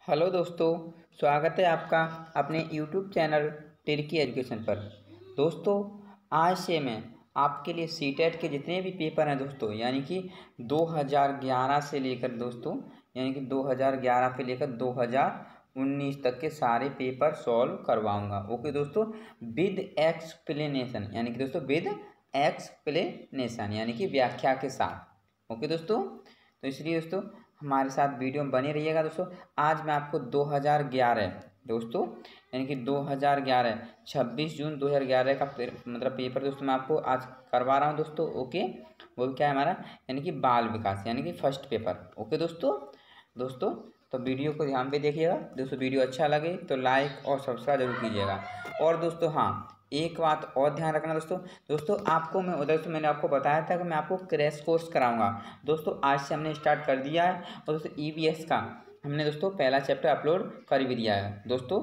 Hello दोस्तों, स्वागत है आपका अपने यूट्यूब चैनल टिर्की एजुकेशन पर। दोस्तों, आज से मैं आपके लिए सीटेट के जितने भी पेपर हैं दोस्तों, यानी कि 2011 से लेकर दोस्तों, यानी कि 2011 से लेकर 2019 तक के सारे पेपर सॉल्व करवाऊंगा। ओके दोस्तों, विद एक्सप्लेनेशन, यानी कि दोस्तों विद एक्सप्लेनेशन यानी कि व्याख्या के साथ। ओके दोस्तों, तो इसलिए दोस्तों हमारे साथ वीडियो में बने रहिएगा। दोस्तों आज मैं आपको 2011 दोस्तों, यानी कि 2011 26 जून 2011 का पेपर दोस्तों मैं आपको आज करवा रहा हूँ दोस्तों। ओके, वो क्या है हमारा, यानी कि बाल विकास, यानी कि फर्स्ट पेपर। ओके दोस्तों तो वीडियो को ध्यान पे देखिएगा दोस्तों। वीडियो अच्छा लगे तो लाइक और सब्सक्राइब जरूर कीजिएगा। और दोस्तों हाँ, एक बात और ध्यान रखना दोस्तों आपको मैं उधर से मैंने आपको बताया था कि मैं आपको क्रैश कोर्स कराऊंगा। दोस्तों आज से हमने स्टार्ट कर दिया है और दोस्तों EVS का हमने दोस्तों पहला चैप्टर अपलोड कर भी दिया है दोस्तों।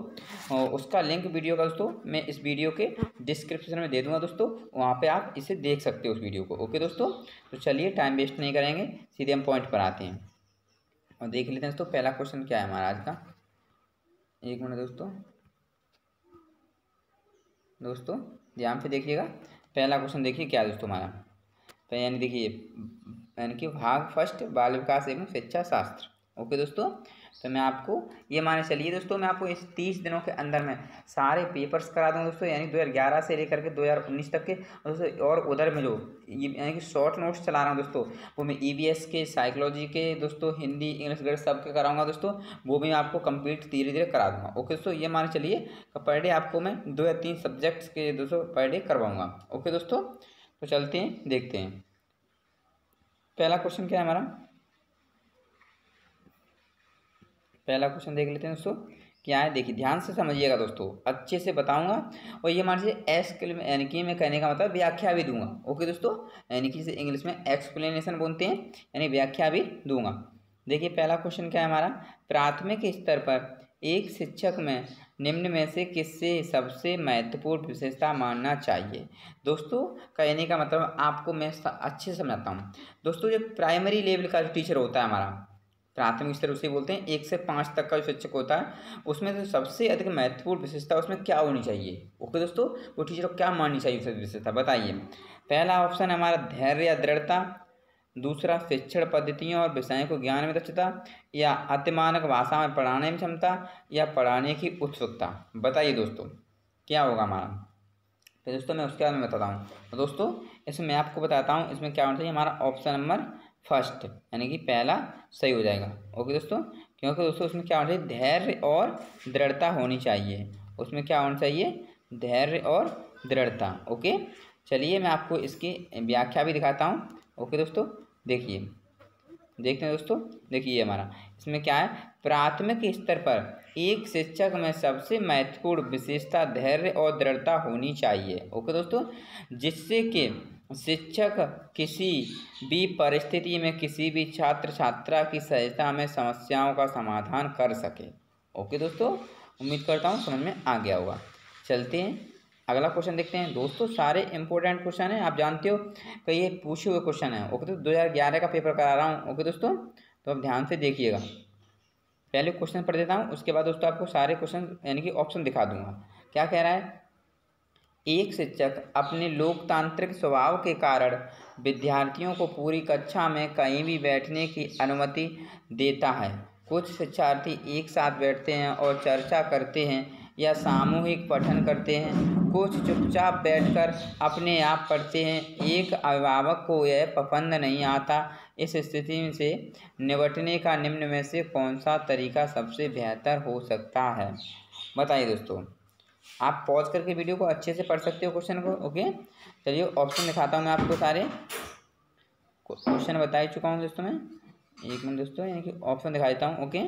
उसका लिंक वीडियो का दोस्तों मैं इस वीडियो के डिस्क्रिप्शन में दे दूंगा दोस्तों, वहाँ पे आप इसे देख सकते हो उस वीडियो को। ओके दोस्तों, तो चलिए टाइम वेस्ट नहीं करेंगे, सीधे हम पॉइंट पर आते हैं और देख लेते हैं दोस्तों पहला क्वेश्चन क्या है हमारा आज का। एक मिनट दोस्तों ध्यान से देखिएगा। पहला क्वेश्चन देखिए क्या है दोस्तों हमारा, तो यानी देखिए यानी कि भाग फर्स्ट बाल विकास एवं शिक्षा शास्त्र। ओके दोस्तों, तो मैं आपको ये माने चलिए दोस्तों, मैं आपको इस 30 दिनों के अंदर में सारे पेपर्स करा दूँ दोस्तों, यानी 2011 से लेकर के 2019 तक के दोस्तों। और उधर में जो यानी कि शॉर्ट नोट्स चला रहा हूँ दोस्तों, वो मैं EVS के, साइकोलॉजी के दोस्तों, हिंदी इंग्लिश वगैरह सब के कराऊंगा दोस्तों। वो भी मैं आपको कंप्लीट धीरे धीरे करा दूँगा। ओके दोस्तों, ये माने चलिए पर डे आपको मैं 2 या 3 सब्जेक्ट्स के दोस्तों पर डे करवाऊँगा। ओके दोस्तों, तो चलते हैं देखते हैं पहला क्वेश्चन क्या है हमारा। पहला क्वेश्चन देख लेते हैं दोस्तों क्या है। देखिए ध्यान से समझिएगा दोस्तों, अच्छे से बताऊंगा। और ये मान लीजिए यानी कि मैं कहने का मतलब व्याख्या भी दूंगा। ओके दोस्तों, यानी कि जिसे इंग्लिश में एक्सप्लेनेशन बोलते हैं, यानी व्याख्या भी दूंगा। देखिए पहला क्वेश्चन क्या है हमारा, प्राथमिक स्तर पर एक शिक्षक में निम्न में से किससे सबसे महत्वपूर्ण विशेषता मानना चाहिए। दोस्तों कहने का मतलब आपको मैं अच्छे से समझाता हूँ दोस्तों। जो प्राइमरी लेवल का जो टीचर होता है हमारा, प्राथमिक स्तर उसे बोलते हैं, 1 से 5 तक का जो शिक्षक होता है, उसमें तो सबसे अधिक महत्वपूर्ण विशेषता उसमें क्या होनी चाहिए। ओके दोस्तों, वो टीचर को क्या माननी चाहिए उसे विशेषता बताइए। पहला ऑप्शन है हमारा धैर्य या दृढ़ता, दूसरा शिक्षण पद्धतियों और विषयों को ज्ञान में दक्षता, या अतिमानक भाषा में पढ़ाने में क्षमता, या पढ़ाने की उत्सुकता। बताइए दोस्तों क्या होगा हमारा। तो दोस्तों मैं उसके बाद में बताता हूँ। तो दोस्तों इसमें मैं आपको बताता हूँ इसमें क्या होना चाहिए। हमारा ऑप्शन नंबर फर्स्ट यानी कि पहला सही हो जाएगा। ओके दोस्तों, क्योंकि दोस्तों उसमें क्या होना चाहिए, धैर्य और दृढ़ता होनी चाहिए। उसमें क्या होना चाहिए, धैर्य और दृढ़ता। ओके, चलिए मैं आपको इसकी व्याख्या भी दिखाता हूँ। ओके दोस्तों, देखते हैं दोस्तों। देखिए हमारा इसमें क्या है, प्राथमिक स्तर पर एक शिक्षक में सबसे महत्वपूर्ण विशेषता धैर्य और दृढ़ता होनी चाहिए। ओके दोस्तों, जिससे कि शिक्षक किसी भी परिस्थिति में किसी भी छात्र छात्रा की सहायता में समस्याओं का समाधान कर सके। ओके दोस्तों, उम्मीद करता हूँ समझ में आ गया होगा। चलते हैं अगला क्वेश्चन देखते हैं दोस्तों। सारे इंपॉर्टेंट क्वेश्चन हैं, आप जानते हो कि ये पूछे हुए क्वेश्चन है। ओके तो 2011 का पेपर करा रहा हूँ। ओके दोस्तों, तो अब ध्यान से देखिएगा। पहले क्वेश्चन पढ़ देता हूँ, उसके बाद दोस्तों आपको सारे क्वेश्चन यानी कि ऑप्शन दिखा दूंगा। क्या कह रहा है, एक शिक्षक अपने लोकतांत्रिक स्वभाव के कारण विद्यार्थियों को पूरी कक्षा में कहीं भी बैठने की अनुमति देता है। कुछ शिक्षार्थी एक साथ बैठते हैं और चर्चा करते हैं या सामूहिक पठन करते हैं, कुछ चुपचाप बैठकर अपने आप पढ़ते हैं। एक अभिभावक को यह पसंद नहीं आता। इस स्थिति से निपटने का निम्न में से कौन सा तरीका सबसे बेहतर हो सकता है। बताइए दोस्तों, आप पॉज करके वीडियो को अच्छे से पढ़ सकते हो क्वेश्चन को। ओके, चलिए ऑप्शन दिखाता हूँ मैं आपको। सारे क्वेश्चन बता ही चुका हूँ दोस्तों मैं। एक मिनट दोस्तों, यानी कि ऑप्शन दिखा देता हूँ। ओके,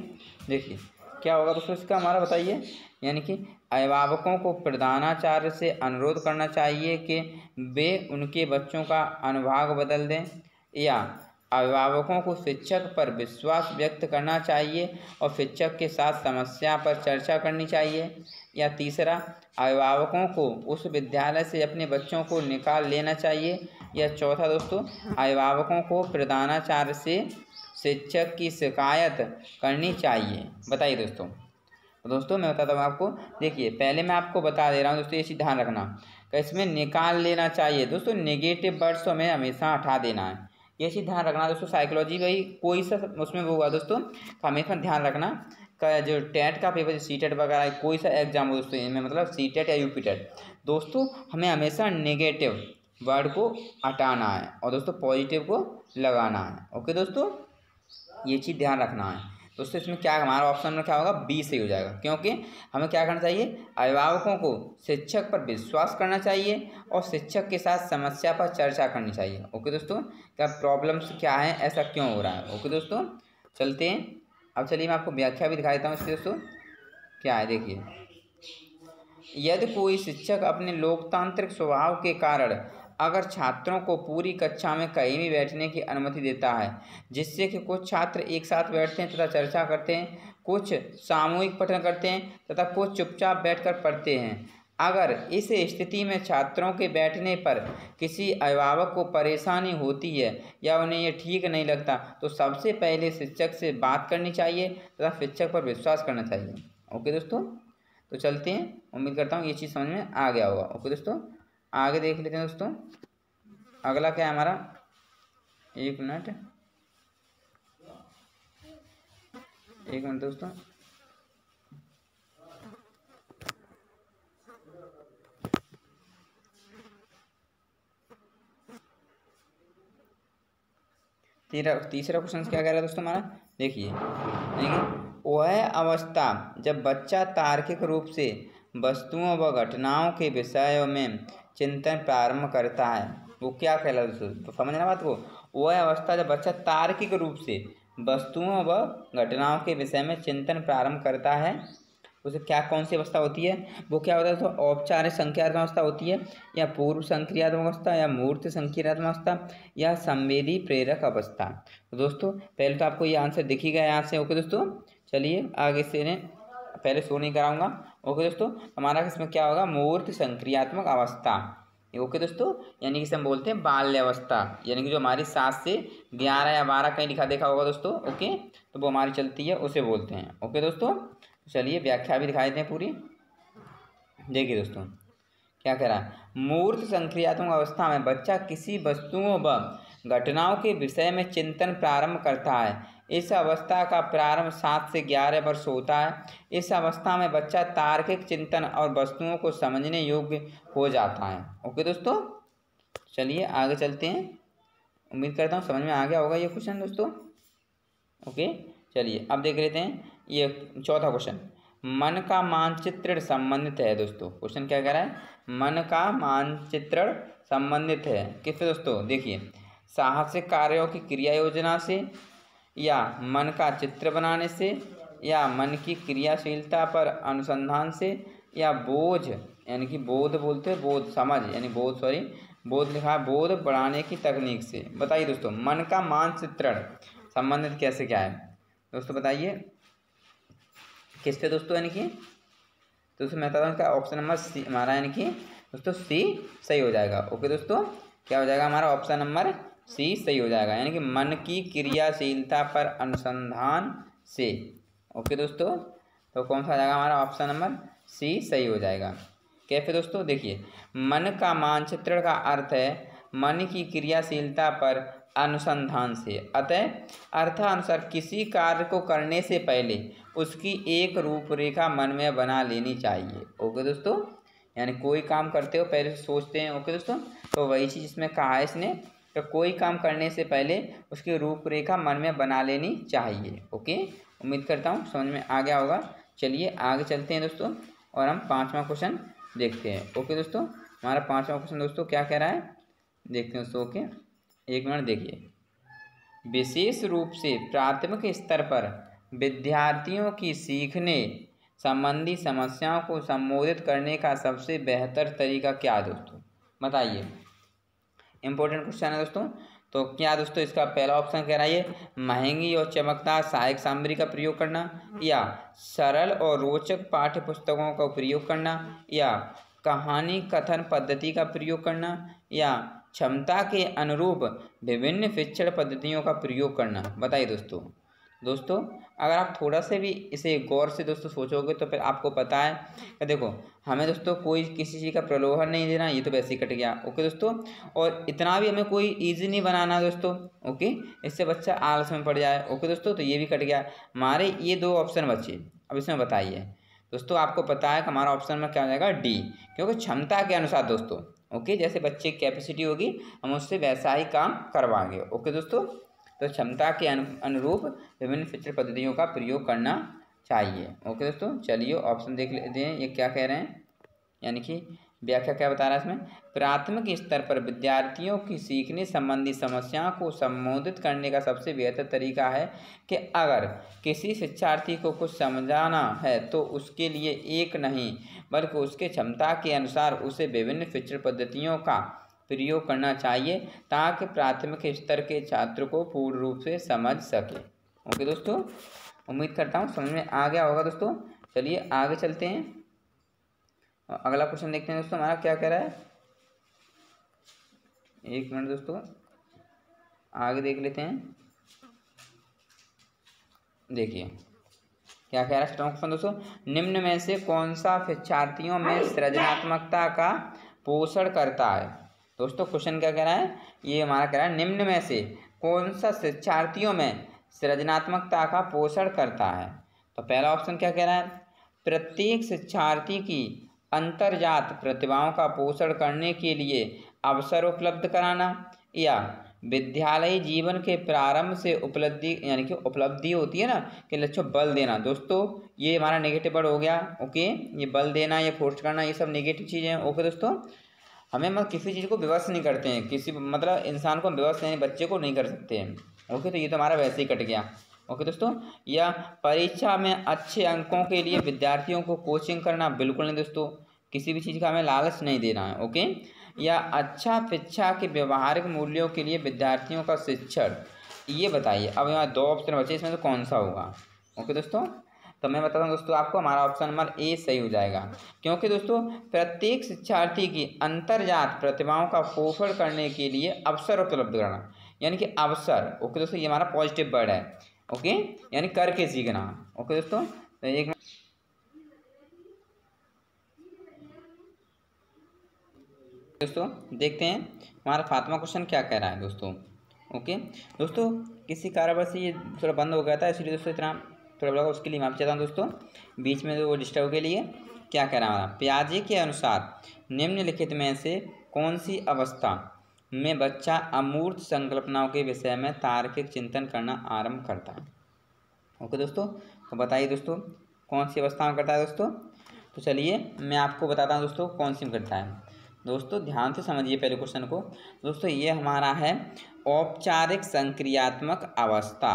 देखिए क्या होगा दोस्तों इसका हमारा, बताइए। यानी कि अभिभावकों को प्रधानाचार्य से अनुरोध करना चाहिए कि वे उनके बच्चों का अनुभाग बदल दें, या अभिभावकों को शिक्षक पर विश्वास व्यक्त करना चाहिए और शिक्षक के साथ समस्या पर चर्चा करनी चाहिए, या तीसरा अभिभावकों को उस विद्यालय से अपने बच्चों को निकाल लेना चाहिए, या चौथा दोस्तों अभिभावकों को प्रधानाचार्य से शिक्षक की शिकायत करनी चाहिए? बताइए दोस्तों। तो दोस्तों मैं बताता हूँ आपको। देखिए पहले मैं आपको बता दे रहा हूँ दोस्तों, ये चीज़ ध्यान रखना कि इसमें निकाल लेना चाहिए दोस्तों, नेगेटिव वर्ड्स हमें हमेशा हटा देना है, ये चीज़ ध्यान रखना दोस्तों। साइकोलॉजी का ही कोई सा उसमें वो हुआ दोस्तों, हमेशा ध्यान रखना का जो टेट का पेपर, सी टेट वगैरह कोई सा एग्जाम हो दोस्तों, इनमें मतलब सी टेट या यूपी टेट दोस्तों, हमें हमेशा नेगेटिव वर्ड को हटाना है और दोस्तों पॉजिटिव को लगाना है। ओके दोस्तों, ये चीज़ ध्यान रखना है दोस्तों। इसमें क्या हमारा ऑप्शन में क्या होगा, बी सही हो जाएगा, क्योंकि हमें क्या करना चाहिए, अभिभावकों को शिक्षक पर विश्वास करना चाहिए और शिक्षक के साथ समस्या पर चर्चा करनी चाहिए। ओके दोस्तों, क्या प्रॉब्लम्स क्या है, ऐसा क्यों हो रहा है। ओके दोस्तों, चलते हैं। अब चलिए मैं आपको व्याख्या भी दिखा देता हूँ इसकी दोस्तों। क्या है देखिए, यदि कोई शिक्षक अपने लोकतांत्रिक स्वभाव के कारण अगर छात्रों को पूरी कक्षा में कहीं भी बैठने की अनुमति देता है, जिससे कि कुछ छात्र एक साथ बैठते हैं तथा चर्चा करते हैं, कुछ सामूहिक पठन करते हैं तथा कुछ चुपचाप बैठकर पढ़ते हैं, अगर इस स्थिति में छात्रों के बैठने पर किसी अभिभावक को परेशानी होती है या उन्हें ये ठीक नहीं लगता, तो सबसे पहले शिक्षक से बात करनी चाहिए तथा शिक्षक पर विश्वास करना चाहिए। ओके दोस्तों, तो चलते हैं। उम्मीद करता हूँ ये चीज़ समझ में आ गया होगा। ओके दोस्तों, आगे देख लेते हैं दोस्तों। अगला क्या है हमारा, एक मिनट दोस्तों। तीसरा क्वेश्चन क्या कह रहा है दोस्तों हमारा, देखिए वह अवस्था जब बच्चा तार्किक रूप से वस्तुओं व घटनाओं के विषय में चिंतन प्रारंभ करता है, वो क्या कहलाता है दोस्तों, तो समझना बात को। वह अवस्था जब बच्चा तार्किक रूप से वस्तुओं व घटनाओं के विषय में चिंतन प्रारंभ करता है, उसे क्या कौन सी अवस्था होती है, वो क्या होता है दोस्तों, औपचारिक संक्रियात्मक अवस्था होती है, या पूर्व संक्रियात्मक अवस्था, या मूर्त संक्रियात्मक अवस्था, या संवेदी प्रेरक अवस्था। तो दोस्तों पहले तो आपको ये आंसर दिख ही गया यहाँ से। ओके दोस्तों, चलिए आगे से इन्हें पहले शो नहीं कराऊंगा। ओके दोस्तों, हमारा इसमें क्या होगा, मूर्त संक्रियात्मक अवस्था। ओके दोस्तों, यानी कि हम बोलते हैं बाल्य अवस्था, यानी कि जो हमारी 7 से 11 या 12 कहीं लिखा देखा होगा दोस्तों। ओके, तो वो हमारी चलती है, उसे बोलते हैं। ओके दोस्तों, चलिए व्याख्या भी दिखाई देते हैं पूरी। देखिए दोस्तों क्या कह रहा है, मूर्त संक्रियात्मक अवस्था में बच्चा किसी वस्तुओं व घटनाओं के विषय में चिंतन प्रारंभ करता है। इस अवस्था का प्रारंभ 7 से 11 वर्ष होता है। इस अवस्था में बच्चा तार्किक चिंतन और वस्तुओं को समझने योग्य हो जाता है। ओके दोस्तों, चलिए आगे चलते हैं। उम्मीद करता हूँ समझ में आ गया होगा ये क्वेश्चन दोस्तों। ओके, चलिए अब देख लेते हैं ये चौथा क्वेश्चन, मन का मानचित्रण संबंधित है दोस्तों। क्वेश्चन क्या कह रहा है, मन का मानचित्रण संबंधित है किससे दोस्तों, देखिए साहसिक कार्यों की क्रिया योजना से, या मन का चित्र बनाने से, या मन की क्रियाशीलता पर अनुसंधान से, या बोझ यानी कि बोध बोलते हैं, बोध समझ यानी बोध, सॉरी बोध लिखा, बोध बढ़ाने की तकनीक से। बताइए दोस्तों मन का मानचित्रण संबंधित कैसे क्या है दोस्तों, बताइए किससे दोस्तों, यानी कि दोस्तों मैं बताता हूँ इसका ऑप्शन नंबर सी हमारा, यानी कि दोस्तों सी सही हो जाएगा। ओके दोस्तों, क्या हो जाएगा हमारा ऑप्शन नंबर सी सही हो जाएगा, यानी कि मन की क्रियाशीलता पर अनुसंधान से। ओके दोस्तों, तो कौन सा आ जाएगा हमारा ऑप्शन नंबर सी सही हो जाएगा। कैसे दोस्तों, देखिए मन का मानचित्रण का अर्थ है मन की क्रियाशीलता पर अनुसंधान से, अतः अर्थानुसार किसी कार्य को करने से पहले उसकी एक रूपरेखा मन में बना लेनी चाहिए। ओके दोस्तों, यानी कोई काम करते हो पहले से सोचते हैं। ओके दोस्तों, तो वही चीज़ इसमें कहा है इसने, तो कोई काम करने से पहले उसकी रूपरेखा मन में बना लेनी चाहिए। ओके, उम्मीद करता हूँ समझ में आ गया होगा। चलिए आगे चलते हैं दोस्तों और हम 5वां क्वेश्चन देखते हैं। ओके दोस्तों, हमारा 5वां क्वेश्चन दोस्तों क्या कह रहा है, देखते हैं दोस्तों। ओके, एक मिनट देखिए, विशेष रूप से प्राथमिक स्तर पर विद्यार्थियों की सीखने संबंधी समस्याओं को संबोधित करने का सबसे बेहतर तरीका क्या है दोस्तों, बताइए। इंपॉर्टेंट क्वेश्चन है दोस्तों। तो क्या दोस्तों इसका पहला ऑप्शन कह रहा है महंगी और चमकदार सहायक सामग्री का प्रयोग करना, या सरल और रोचक पाठ्य पुस्तकों का प्रयोग करना, या कहानी कथन पद्धति का प्रयोग करना, या क्षमता के अनुरूप विभिन्न शिक्षण पद्धतियों का प्रयोग करना। बताइए दोस्तों अगर आप थोड़ा से भी इसे गौर से दोस्तों सोचोगे तो फिर आपको पता है कि देखो हमें दोस्तों कोई किसी चीज़ का प्रलोभन नहीं देना, ये तो वैसे ही कट गया। ओके दोस्तों, और इतना भी हमें कोई ईजी नहीं बनाना दोस्तों। ओके, इससे बच्चा आलस में पड़ जाए। ओके दोस्तों, तो ये भी कट गया। हमारे ये 2 ऑप्शन बचे। अब इसमें बताइए दोस्तों, आपको पता है कि हमारा ऑप्शन में क्या हो जाएगा, डी, क्योंकि क्षमता के अनुसार दोस्तों। ओके, जैसे बच्चे की कैपेसिटी होगी हम उससे वैसा ही काम करवाएंगे। ओके दोस्तों, तो क्षमता के अनुरूप विभिन्न शिक्षण पद्धतियों का प्रयोग करना चाहिए। ओके दोस्तों, चलिए ऑप्शन देख लेते हैं ये क्या कह रहे हैं, यानी कि व्याख्या क्या बता रहा है इसमें। प्राथमिक स्तर पर विद्यार्थियों की सीखने संबंधी समस्याओं को संबोधित करने का सबसे बेहतर तरीका है कि अगर किसी शिक्षार्थी को कुछ समझाना है तो उसके लिए एक नहीं बल्कि उसके क्षमता के अनुसार उसे विभिन्न शिक्षण पद्धतियों का प्रयोग करना चाहिए ताकि प्राथमिक स्तर के छात्र को पूर्ण रूप से समझ सके। ओके दोस्तों, उम्मीद करता हूँ समझ में आ गया होगा दोस्तों। चलिए आगे चलते हैं, अगला क्वेश्चन देखते हैं दोस्तों हमारा क्या कह रहा है। एक मिनट दोस्तों, आगे देख लेते हैं। देखिए क्या कह रहा है स्ट्रॉन्ग क्वेश्चन दोस्तों, निम्न में से कौन सा शिक्षार्थियों में सृजनात्मकता का पोषण करता है। दोस्तों क्वेश्चन क्या कह रहा है, ये हमारा कह रहा है निम्न में से कौन सा शिक्षार्थियों में सृजनात्मकता का पोषण करता है। तो पहला ऑप्शन क्या कह रहा है, प्रत्येक शिक्षार्थी की अंतर्जात प्रतिभाओं का पोषण करने के लिए अवसर उपलब्ध कराना, या विद्यालयी जीवन के प्रारंभ से उपलब्धि यानी कि उपलब्धि होती है ना कि लक्ष्य बल देना। दोस्तों ये हमारा नेगेटिव वर्ड हो गया। ओके, ये बल देना, ये फोर्स करना, ये सब नेगेटिव चीज़ें हैं। ओके दोस्तों, हमें मतलब किसी चीज़ को विवश नहीं करते हैं, किसी मतलब इंसान को विवश यानी बच्चे को नहीं कर सकते हैं। ओके, तो ये तो हमारा वैसे ही कट गया। ओके दोस्तों, या परीक्षा में अच्छे अंकों के लिए विद्यार्थियों को कोचिंग करना, बिल्कुल नहीं दोस्तों, किसी भी चीज़ का हमें लालच नहीं देना है। ओके, या अच्छा शिक्षा के व्यवहारिक मूल्यों के लिए विद्यार्थियों का शिक्षण। ये बताइए, अब यहाँ 2 ऑप्शन बचे, इसमें से कौन सा होगा। ओके दोस्तों, तो मैं बताता हूँ दोस्तों आपको, हमारा ऑप्शन नंबर ए सही हो जाएगा, क्योंकि दोस्तों प्रत्येक शिक्षार्थी की अंतर्जात प्रतिभाओं का पोषण करने के लिए अवसर उपलब्ध कराना, यानी कि अवसर। ओके दोस्तों, ये हमारा पॉजिटिव वर्ड है। ओके, यानी करके सीखना। ओके दोस्तों, तो एक दोस्तों देखते हैं हमारा 7वां क्वेश्चन क्या कह रहा है दोस्तों। ओके दोस्तों, किसी कारणवश से ये थोड़ा बंद हो गया था, इसलिए दोस्तों इतना थोड़ा लगा, उसके लिए माफ़ी चाहता हूँ दोस्तों बीच में वो डिस्टर्ब के लिए। क्या कह रहा है हमारा, पियाजे के अनुसार निम्नलिखित में से कौन सी अवस्था में बच्चा अमूर्त संकल्पनाओं के विषय में तार्किक चिंतन करना आरंभ करता है। ओके दोस्तों, तो बताइए दोस्तों कौन सी अवस्था में करता है दोस्तों। तो चलिए मैं आपको बताता हूँ दोस्तों कौन सी में करता है। दोस्तों ध्यान से समझिए पहले क्वेश्चन को। दोस्तों ये हमारा है औपचारिक संक्रियात्मक अवस्था।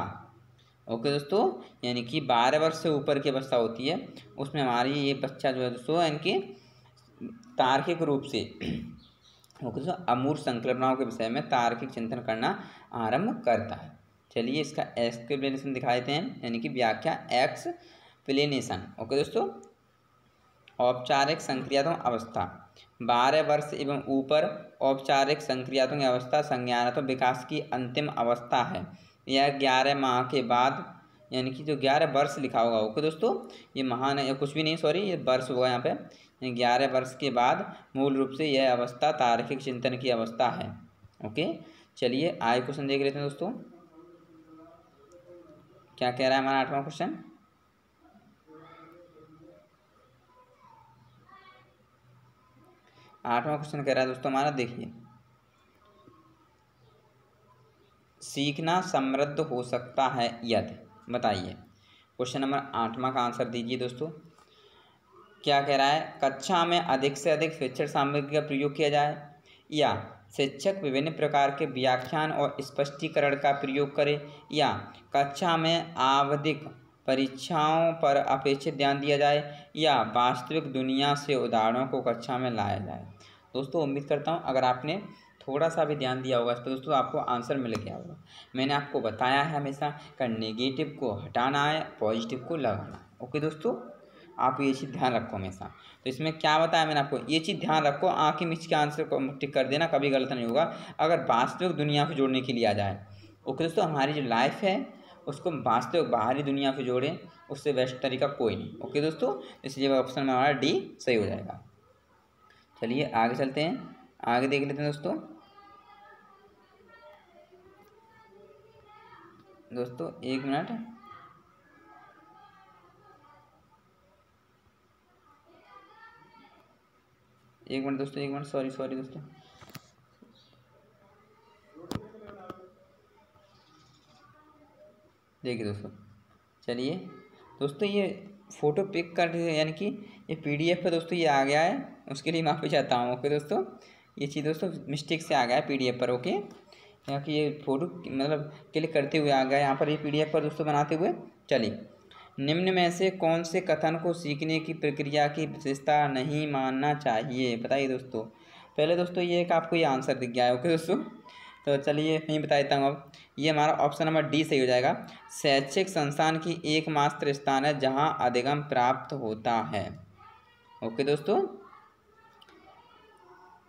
ओके दोस्तों, यानी कि 12 वर्ष से ऊपर की अवस्था होती है, उसमें हमारी ये बच्चा जो है दोस्तों इनके तार्किक रूप से ओके दोस्तों अमूर्त संकल्पनाओं के विषय में तार्किक चिंतन करना आरंभ करता है। चलिए इसका एक्सप्लेनेशन दिखा देते हैं, यानी कि व्याख्या एक्सप्लेनेशन। ओके दोस्तों, औपचारिक संक्रियात्मक अवस्था 12 वर्ष एवं ऊपर औपचारिक संक्रियात्मक अवस्था संज्ञानात्मक विकास की अंतिम अवस्था है। यह 11 माह के बाद, यानी कि जो 11 वर्ष लिखा होगा, ओके दोस्तों ये महान है या कुछ भी नहीं, सॉरी ये वर्ष होगा यहाँ पे, 11 वर्ष के बाद मूल रूप से यह अवस्था तार्किक चिंतन की अवस्था है। ओके, चलिए आगे क्वेश्चन देख लेते हैं दोस्तों क्या कह रहा है हमारा 8वां क्वेश्चन। आठवां क्वेश्चन कह रहा है दोस्तों हमारा, देखिए सीखना समृद्ध हो सकता है यदि, बताइए क्वेश्चन नंबर 8वां का आंसर दीजिए दोस्तों। क्या कह रहा है, कक्षा में अधिक से अधिक शिक्षण सामग्री का प्रयोग किया जाए, या शिक्षक विभिन्न प्रकार के व्याख्यान और स्पष्टीकरण का प्रयोग करे, या कक्षा में आवधिक परीक्षाओं पर अपेक्षित ध्यान दिया जाए, या वास्तविक दुनिया से उदाहरणों को कक्षा में लाया जाए। दोस्तों उम्मीद करता हूँ अगर आपने थोड़ा सा भी ध्यान दिया होगा इस पर दोस्तों आपको आंसर मिल गया होगा। मैंने आपको बताया है हमेशा का नेगेटिव को हटाना है, पॉजिटिव को लगाना। ओके दोस्तों, आप ये चीज़ ध्यान रखो हमेशा। तो इसमें क्या बताया मैंने आपको, ये चीज़ ध्यान रखो, आँख मिच के आंसर को टिक कर देना, कभी गलत नहीं होगा अगर वास्तविक दुनिया से जोड़ने के लिए आ जाए। ओके दोस्तों, हमारी जो लाइफ है उसको वास्तविक बाहरी दुनिया से जोड़ें, उससे बेस्ट तरीका कोई नहीं। ओके दोस्तों, इसलिए ऑप्शन में हमारा डी सही हो जाएगा। चलिए आगे चलते हैं, आगे देख लेते हैं दोस्तों। एक मिनट, दोस्तों एक मिनट, सॉरी दोस्तों। देखिए दोस्तों, चलिए दोस्तों, ये फ़ोटो पिक कर, यानी कि ये PDF पर दोस्तों ये आ गया है, उसके लिए माफ़ी चाहता हूँ। ओके दोस्तों, ये चीज़ दोस्तों मिस्टेक से आ गया है PDF पर। ओके, यहाँ की ये फ़ोटो मतलब क्लिक करते हुए आ गया यहाँ पर, ये PDF पर दोस्तों बनाते हुए। चलिए, निम्न में से कौन से कथन को सीखने की प्रक्रिया की विशेषता नहीं मानना चाहिए, बताइए दोस्तों। पहले दोस्तों ये एक आपको ये आंसर दिख गया है। ओके दोस्तों, तो चलिए मैं बता देता हूँ। अब ये हमारा ऑप्शन नंबर डी सही हो जाएगा। शैक्षिक संस्थान की एकमात्र स्थान है जहाँ अधिगम प्राप्त होता है। ओके दोस्तों,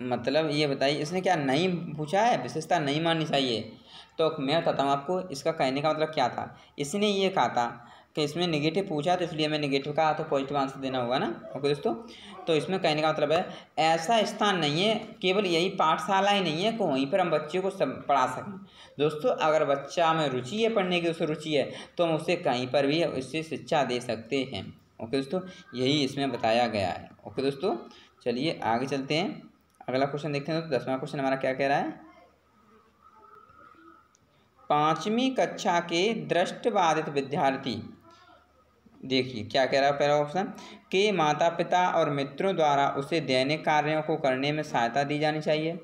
मतलब ये बताइए इसने क्या नहीं पूछा है, विशेषता नहीं माननी चाहिए। तो मैं बताता हूँ आपको इसका कहने का मतलब क्या था। इसने ये कहा था कि इसमें नेगेटिव पूछा तो इसलिए मैं नेगेटिव कहा, तो पॉजिटिव आंसर देना होगा ना। ओके दोस्तों, तो इसमें कहने का मतलब है ऐसा स्थान नहीं है, केवल यही पाठशाला ही नहीं है कि वहीं पर हम बच्चों को सब पढ़ा सकें। दोस्तों अगर बच्चा में रुचि है, पढ़ने की दोस्तों रुचि है, तो हम उससे कहीं पर भी उससे शिक्षा दे सकते हैं। ओके दोस्तों, यही इसमें बताया गया है। ओके दोस्तों, चलिए आगे चलते हैं, अगला क्वेश्चन देखते हैं। तो 10वां क्वेश्चन हमारा क्या कह रहा है। 5वीं कक्षा के दृष्टिबाधित विद्यार्थी, देखिए क्या कह रहा है पहला ऑप्शन, के माता पिता और मित्रों द्वारा उसे दैनिक कार्यों को करने में सहायता दी जानी चाहिए,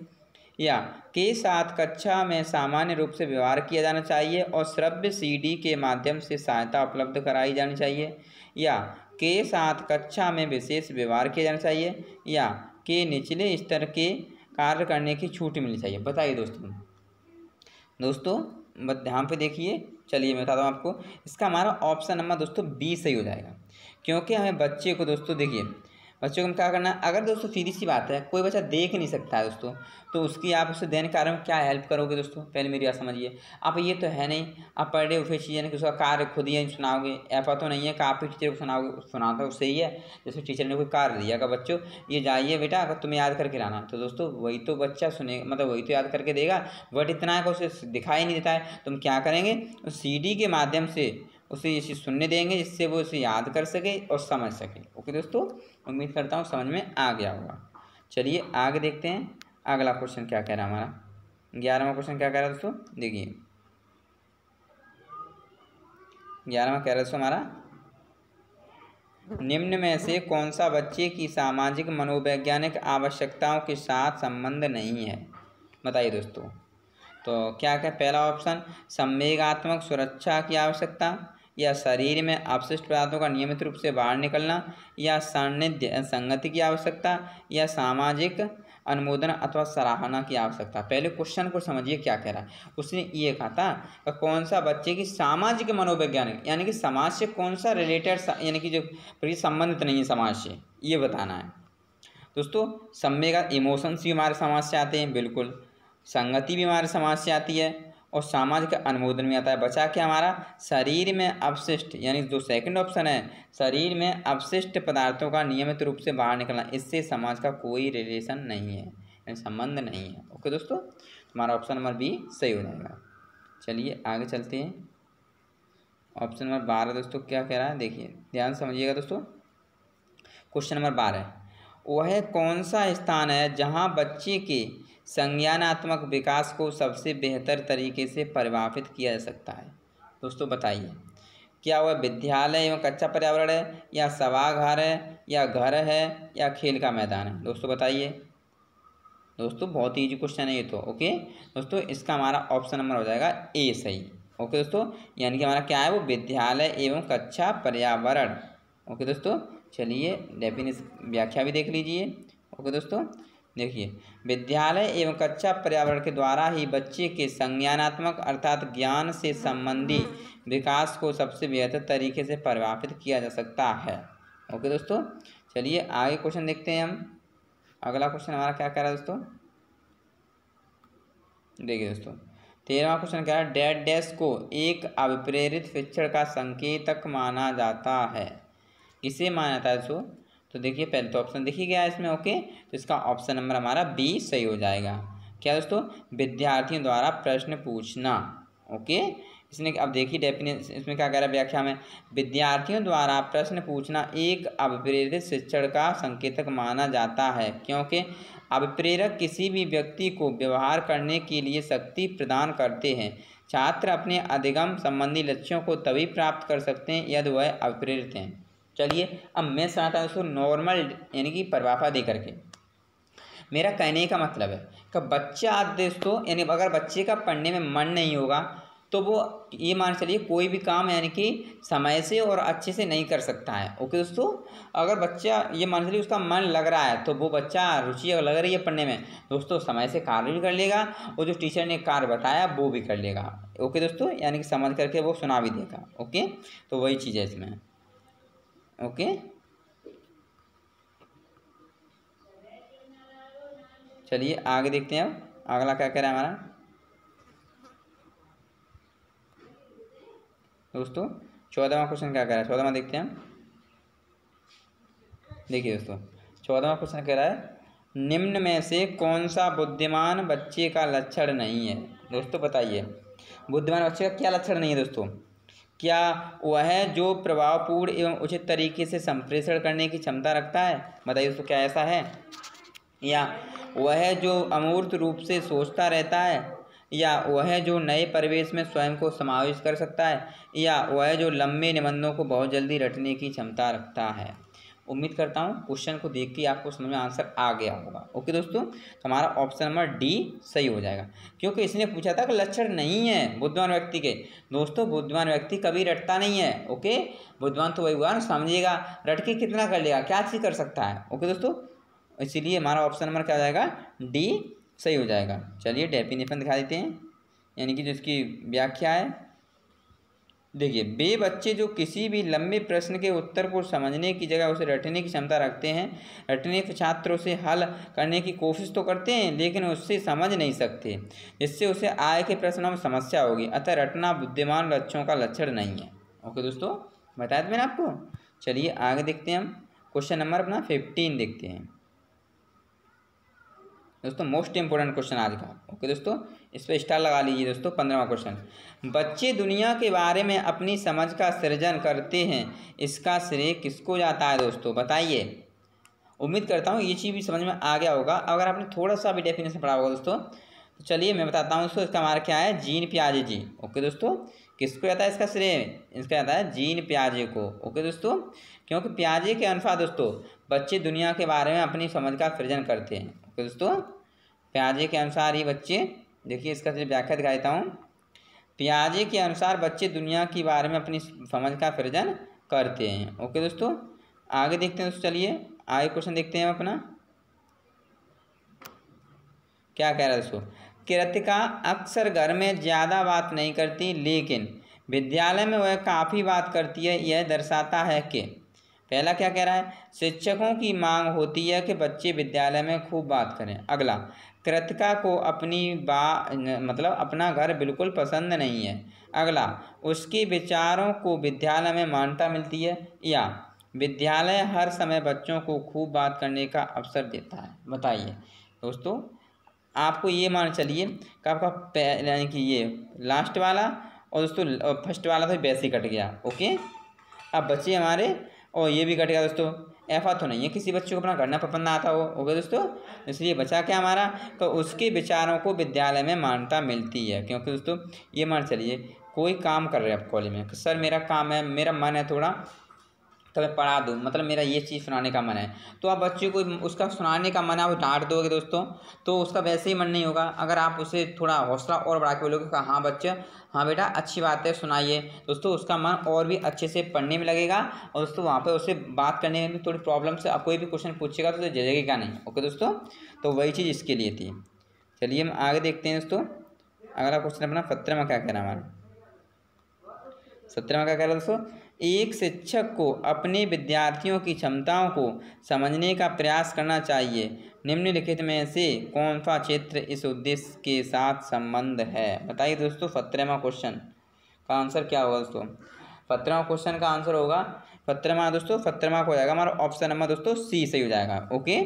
या के साथ कक्षा में सामान्य रूप से व्यवहार किया जाना चाहिए और श्रव्य CD के माध्यम से सहायता उपलब्ध कराई जानी चाहिए, या के साथ कक्षा में विशेष व्यवहार किया जाना चाहिए, या के निचले स्तर के कार्य करने की छूट मिलनी चाहिए। बताइए दोस्तों बस ध्यान पे देखिए। चलिए मैं बताता हूँ आपको, इसका हमारा ऑप्शन नंबर दोस्तों बी सही हो जाएगा। क्योंकि हमें बच्चे को दोस्तों देखिए, बच्चों को क्या करना है, अगर दोस्तों सीधी सी बात है कोई बच्चा देख नहीं सकता है दोस्तों, तो उसकी आप उससे दैनिक कार्य में क्या हेल्प करोगे दोस्तों। पहले मेरी बात समझिए, आप ये तो है नहीं आप पर डे उठे चीज़ यानी कि उसका कार्य खुद ही सुनाओगे, ऐसा तो नहीं है कि आप ही टीचर को सुनाओगे, सुनाता उससे ही है। जैसे टीचर ने कोई कार्य दिया, अगर बच्चों ये जाइए बेटा अगर तुम्हें याद करके लाना, तो दोस्तों वही तो बच्चा सुनेगा, मतलब वही तो याद करके देगा। बट इतना है कि उसे दिखाई नहीं देता है, तुम क्या करेंगे उस CD के माध्यम से उसे ये चीज़ सुनने देंगे, जिससे वो उसे याद कर सके और समझ सके। ओके दोस्तों, उम्मीद करता हूँ समझ में आ गया होगा। चलिए आगे देखते हैं, अगला क्वेश्चन क्या कह रहा है हमारा। 11वां क्वेश्चन क्या कह रहा है दोस्तों, देखिए 11वां कह रहा है दोस्तों हमारा, निम्न में से कौन सा बच्चे की सामाजिक मनोवैज्ञानिक आवश्यकताओं के साथ संबंध नहीं है, बताइए दोस्तों। तो क्या क्या, पहला ऑप्शन संवेगात्मक सुरक्षा की आवश्यकता, या शरीर में अपशिष्ट पदार्थों का नियमित रूप से बाहर निकलना, या सान्निध्य संगति की आवश्यकता, या सामाजिक अनुमोदन अथवा सराहना की आवश्यकता। पहले क्वेश्चन को समझिए क्या कह रहा है। उसने ये कहा था कि कौन सा बच्चे की सामाजिक मनोवैज्ञानिक यानी कि समाज से कौन सा रिलेटेड यानी कि जो संबंधित नहीं है समाज से, ये बताना है दोस्तों। संवेग इमोशंस भी हमारे समाज से आते हैं, बिल्कुल, संगति भी हमारे समाज से आती है, और सामाजिक अनुमोदन भी आता है। बचा क्या हमारा, शरीर में अपशिष्ट, यानी जो सेकंड ऑप्शन है, शरीर में अपशिष्ट पदार्थों का नियमित रूप से बाहर निकलना, इससे समाज का कोई रिलेशन नहीं है, यानी संबंध नहीं है। ओके दोस्तों, हमारा ऑप्शन नंबर बी सही हो जाएगा। चलिए आगे चलते हैं, ऑप्शन नंबर 12 दोस्तों क्या कह रहा है, देखिए ध्यान समझिएगा दोस्तों। क्वेश्चन नंबर 12, वह कौन सा स्थान है जहाँ बच्चे के संज्ञानात्मक विकास को सबसे बेहतर तरीके से परिभाषित किया जा सकता है। दोस्तों बताइए, क्या वह विद्यालय एवं कक्षा पर्यावरण है, या सभागार है, या घर है, या खेल का मैदान है। दोस्तों बताइए दोस्तों, बहुत ईजी क्वेश्चन है ये तो। ओके दोस्तों, इसका हमारा ऑप्शन नंबर हो जाएगा ए सही। ओके दोस्तों, यानी कि हमारा क्या है, वो विद्यालय एवं कक्षा पर्यावरण। ओके दोस्तों, चलिए डेफिनेशन व्याख्या भी देख लीजिए। ओके दोस्तों, देखिए विद्यालय एवं कक्षा पर्यावरण के द्वारा ही बच्चे के संज्ञानात्मक अर्थात ज्ञान से संबंधी विकास को सबसे बेहतर तरीके से परिभाषित किया जा सकता है। ओके दोस्तों, चलिए आगे क्वेश्चन देखते हैं हम। अगला क्वेश्चन हमारा क्या कह रहा है दोस्तों, देखिए दोस्तों 13वां क्वेश्चन क्या है, डैड डैश को एक अभिप्रेरित शिक्षण का संकेतक माना जाता है। किसे माना जाता है दोस्तों? तो देखिए पहले तो ऑप्शन देखिए गया है इसमें। ओके, तो इसका ऑप्शन नंबर हमारा बी सही हो जाएगा। क्या दोस्तों? विद्यार्थियों द्वारा प्रश्न पूछना। ओके, इसने अब देखिए डेफिनेशन इसमें क्या कह रहा है व्याख्या में, विद्यार्थियों द्वारा प्रश्न पूछना एक अभिप्रेरित शिक्षण का संकेतक माना जाता है, क्योंकि अभिप्रेरक किसी भी व्यक्ति को व्यवहार करने के लिए शक्ति प्रदान करते हैं। छात्र अपने अधिगम संबंधी लक्ष्यों को तभी प्राप्त कर सकते हैं यदि वह अभिप्रेरित हैं। चलिए अब मैं समझता हूँ उसको नॉर्मल यानी कि परिभाषा दे करके। मेरा कहने का मतलब है कि बच्चा दोस्तों यानी अगर बच्चे का पढ़ने में मन नहीं होगा तो वो ये मान चलिए कोई भी काम यानी कि समय से और अच्छे से नहीं कर सकता है। ओके दोस्तों, अगर बच्चा ये मान चलिए उसका मन लग रहा है तो वो बच्चा रुचि लग रही है पढ़ने में, दोस्तों समय से कार्य भी कर लेगा और जो टीचर ने कार्य बताया वो भी कर लेगा। ओके दोस्तों, यानी कि समझ करके वो सुना भी देगा। ओके, तो वही चीज़ है इसमें। ओके, चलिए आगे देखते हैं अब अगला क्या कह रहा है हमारा दोस्तों। 14वां क्वेश्चन क्या कह रहा है, 14वां देखते हैं हम। देखिए दोस्तों 14वां क्वेश्चन कह रहा है, निम्न में से कौन सा बुद्धिमान बच्चे का लक्षण नहीं है। दोस्तों बताइए बुद्धिमान बच्चे का क्या लक्षण नहीं है दोस्तों? क्या वह जो प्रभावपूर्ण एवं उचित तरीके से संप्रेषण करने की क्षमता रखता है? बताइए दोस्तों क्या ऐसा है? या वह जो अमूर्त रूप से सोचता रहता है? या वह जो नए परिवेश में स्वयं को समावेश कर सकता है? या वह जो लंबे निबंधों को बहुत जल्दी रटने की क्षमता रखता है? उम्मीद करता हूँ क्वेश्चन को देख के आपको समझ में आंसर आ गया होगा। ओके दोस्तों, तो हमारा ऑप्शन नंबर डी सही हो जाएगा, क्योंकि इसने पूछा था कि लक्षण नहीं है बुद्धिमान व्यक्ति के। दोस्तों बुद्धिमान व्यक्ति कभी रटता नहीं है। ओके, बुद्धिमान तो वही हुआ ना, समझिएगा रट के कितना कर लेगा, क्या चीज़ कर सकता है। ओके दोस्तों, इसीलिए हमारा ऑप्शन नंबर क्या हो जाएगा, डी सही हो जाएगा। चलिए डेफिनेशन दिखा देते हैं, यानी कि जो इसकी व्याख्या है। देखिए, वे बच्चे जो किसी भी लंबे प्रश्न के उत्तर को समझने की जगह उसे रटने की क्षमता रखते हैं, रटने के छात्र उसे हल करने की कोशिश तो करते हैं लेकिन उससे समझ नहीं सकते, जिससे उसे आय के प्रश्नों में समस्या होगी। अतः रटना बुद्धिमान बच्चों का लक्षण नहीं है। ओके दोस्तों, बताया था मैंने आपको। चलिए आगे देखते हैं हम, क्वेश्चन नंबर अपना 15 देखते हैं दोस्तों, मोस्ट इंपोर्टेंट क्वेश्चन आज का। ओके दोस्तों, इस पर स्टार लगा लीजिए दोस्तों। 15वां क्वेश्चन, बच्चे दुनिया के बारे में अपनी समझ का सृजन करते हैं, इसका श्रेय किसको जाता है दोस्तों? बताइए। उम्मीद करता हूँ ये चीज़ भी समझ में आ गया होगा अगर आपने थोड़ा सा भी डेफिनेशन पढ़ा होगा दोस्तों। तो चलिए मैं बताता हूँ दोस्तों, इसका हमारा क्या है, जीन पियाजे जी। ओके दोस्तों, किसको जाता है इसका श्रेय? इसका जाता है जीन पियाजे को। ओके दोस्तों, क्योंकि पियाजे के अनुसार दोस्तों बच्चे दुनिया के बारे में अपनी समझ का सृजन करते हैं। ओके दोस्तों, पियाजे के अनुसार ही बच्चे, देखिए इसका व्याख्या दिखा देता हूँ। पियाजे के अनुसार बच्चे दुनिया के बारे में अपनी समझ का सृजन करते हैं। ओके दोस्तों, आगे देखते हैं दोस्तों। चलिए आगे क्वेश्चन देखते हैं अपना, क्या कह रहा है दोस्तों। कृतिका अक्सर घर में ज़्यादा बात नहीं करती लेकिन विद्यालय में वह काफ़ी बात करती है, यह दर्शाता है कि, पहला क्या कह रहा है, शिक्षकों की मांग होती है कि बच्चे विद्यालय में खूब बात करें। अगला, कृतिका को मतलब अपना घर बिल्कुल पसंद नहीं है। अगला, उसके विचारों को विद्यालय में मान्यता मिलती है। या विद्यालय हर समय बच्चों को खूब बात करने का अवसर देता है। बताइए दोस्तों, आपको ये मान चलिए कि आपका यानी कि ये लास्ट वाला और दोस्तों फर्स्ट वाला तो वैसे ही कट गया। ओके, अब बच्चे हमारे और ये भी कट गया दोस्तों। ऐसा तो नहीं है किसी बच्चे को अपना करना पसंद आता हो। ओके दोस्तों, इसलिए बचा क्या हमारा, तो उसके विचारों को विद्यालय में मान्यता मिलती है। क्योंकि दोस्तों ये मान चलिए कोई काम कर रहे हैं आप कॉलेज में, सर मेरा काम है, मेरा मन है थोड़ा तो मैं पढ़ा दूँ, मतलब मेरा ये चीज़ सुनाने का मन है, तो आप बच्चे को उसका सुनाने का मन है, आप डांट दोगे दोस्तों तो उसका वैसे ही मन नहीं होगा। अगर आप उसे थोड़ा हौसला और बढ़ा के बोलोगे हाँ बच्चा, हाँ बेटा अच्छी बात है सुनाइए, दोस्तों उसका मन और भी अच्छे से पढ़ने में लगेगा। और दोस्तों वहाँ पे उसे बात करने में भी थोड़ी प्रॉब्लम से आप कोई भी क्वेश्चन पूछेगा तो उसे जजेगा नहीं। ओके दोस्तों, तो वही चीज़ इसके लिए थी। चलिए हम आगे देखते हैं दोस्तों, अगला क्वेश्चन अपना 17वां क्या कह रहा है हमारा। 17वां क्या कह रहा है दोस्तों, एक शिक्षक को अपने विद्यार्थियों की क्षमताओं को समझने का प्रयास करना चाहिए। निम्नलिखित में से कौन सा क्षेत्र इस उद्देश्य के साथ संबंध है? बताइए दोस्तों, 17वां क्वेश्चन का आंसर क्या होगा दोस्तों? 17वां क्वेश्चन का आंसर होगा 17वां दोस्तों, 17वां को हो जाएगा हमारा ऑप्शन नंबर दोस्तों सी सही हो जाएगा। ओके,